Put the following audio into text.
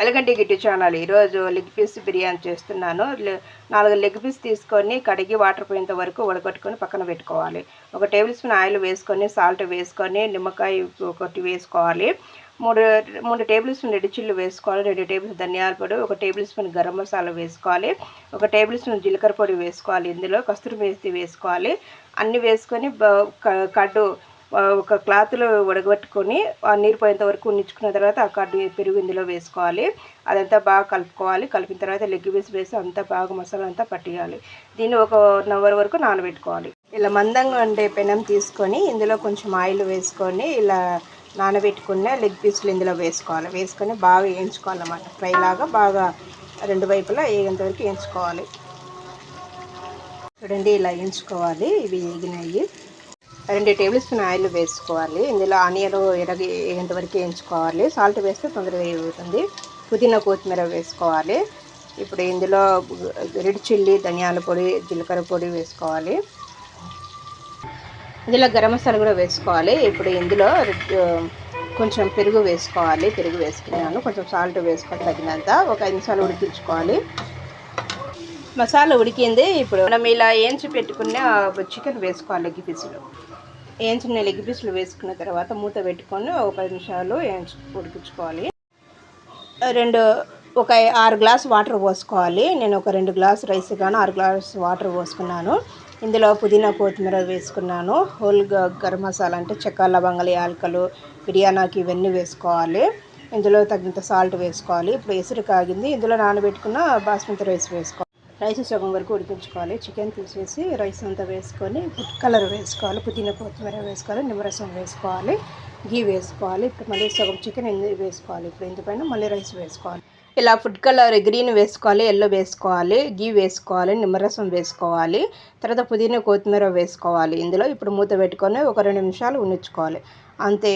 ఎలగంటి గిట్టి channel. ఈరోజు leg piece biryani చేస్తున్నాను. 4 leg piece తీసుకొని కడిగి వాటర్ పోయేంత వరకు ఉడకట్టుకొని పక్కన పెట్టుకోవాలి. 1 టేబుల్ స్పూన్ ఆయిల్ వేసుకొని, సాల్ట్ వేసుకొని, నిమ్మకాయ ఒకటి వేసుకోవాలి. 3 టేబుల్ స్పూన్ రెడ్ చిల్లి వేసుకోవాలి. 2 టేబుల్ స్పూన్ ధనియాల పొడి, 1 టేబుల్ స్పూన్ గరం మసాలా వేసుకోవాలి. 1 టేబుల్ స్పూన్ జీలకర్ర పొడి వేసుకోవాలి. ఇందులో కస్తూరి మేతి వేసుకోవాలి. అన్నీ వేసుకొని కడ్డు ఒక క్లాత్లో ఉడకబెట్టుకొని ఆ నీరు పోయేంత వరకు ఉంచుకున్న తర్వాత ఆ కడ్డు పెరుగు ఇందులో వేసుకోవాలి. అదంతా బాగా కలుపుకోవాలి. కలిపిన తర్వాత లెగ్ పీస్ వేసి అంతా బాగా మసాలా అంతా పట్టియాలి. దీన్ని 1 అవర్ వరకు నానబెట్టుకోవాలి. ఇలా మందంగా ఉండే పెనం తీసుకొని ఇందులో కొంచెం ఆయిల్ వేసుకొని ఇలా నానబెట్టుకున్న లెగ్ పీస్లు ఇందులో వేసుకొని బాగా వేయించుకోవాలన్నమాట. ఫ్రై లాగా బాగా 2 వైపులా వేగేంత వరకు వేయించుకోవాలి. చూడండి, ఇలా వేయించుకోవాలి. ఇవి వేగినాయి. 2 టేబుల్ స్పూన్ ఆయిల్ వేసుకోవాలి. ఇందులో ఆనియన్ వేగేంత వరకు వేయించుకోవాలి. సాల్ట్ వేస్తే తొందరగా వేగుతుంది. పుదీనా కొత్తిమీర వేసుకోవాలి. ఇప్పుడు ఇందులో రెడ్ చిల్లీ, ధనియాల పొడి, జీలకర్ర పొడి వేసుకోవాలి. ఇందులో గరం మసాలా కూడా వేసుకోవాలి. ఇప్పుడు ఇందులో కొంచెం పెరుగు వేసుకోవాలి. పెరుగు వేసుకున్నాను. కొంచెం సాల్ట్ వేసుకొని తగినంత 1 5 నిమిషాలు ఉడికించుకోవాలి. మసాలా ఉడికింది. ఇప్పుడు మనం ఇలా వేయించి పెట్టుకున్న చికెన్ వేసుకోవాలి. లెగ్ పీసులు వేయించిన లెగ్ పీసులు వేసుకున్న తర్వాత మూత పెట్టుకొని 10 నిమిషాలు ఉడికించుకోవాలి. 6 గ్లాస్ వాటర్ పోసుకోవాలి. నేను 2 గ్లాస్ రైస్ గాను 6 గ్లాస్ వాటర్ పోసుకున్నాను. ఇందులో పుదీనా కొత్తిమీర వేసుకున్నాను. హోల్ గరం మసాలా అంటే చెక్క, లవంగాలు, యాలకులు, బిర్యానీకి ఇవన్నీ వేసుకోవాలి. ఇందులో తగినంత సాల్ట్ వేసుకోవాలి. ఇప్పుడు ఎసురు కాగింది. ఇందులో నానబెట్టుకున్న బాస్మతి రైస్ వేసుకోవాలి. రైస్ సగం వరకు ఉడికించుకోవాలి. చికెన్ తీసేసి రైస్ అంతా వేసుకొని ఫుడ్ కలర్ వేసుకోవాలి. పుదీనా కొత్తిమీర వేసుకోవాలి. నిమ్మరసం వేసుకోవాలి. గీ వేసుకోవాలి. ఇప్పుడు మళ్ళీ సగం చికెన్ వేసుకోవాలి. ఇప్పుడు ఇందుపైన మళ్ళీ రైస్ వేసుకోవాలి. ఇలా ఫుడ్ కలర్ గ్రీన్ వేసుకోవాలి, ఎల్లో వేసుకోవాలి, గీ వేసుకోవాలి, నిమ్మరసం వేసుకోవాలి. తర్వాత పుదీనా కొత్తిమీర వేసుకోవాలి. ఇందులో ఇప్పుడు మూత పెట్టుకొని 1 2 నిమిషాలు ఉంచుకోవాలి. అంతే.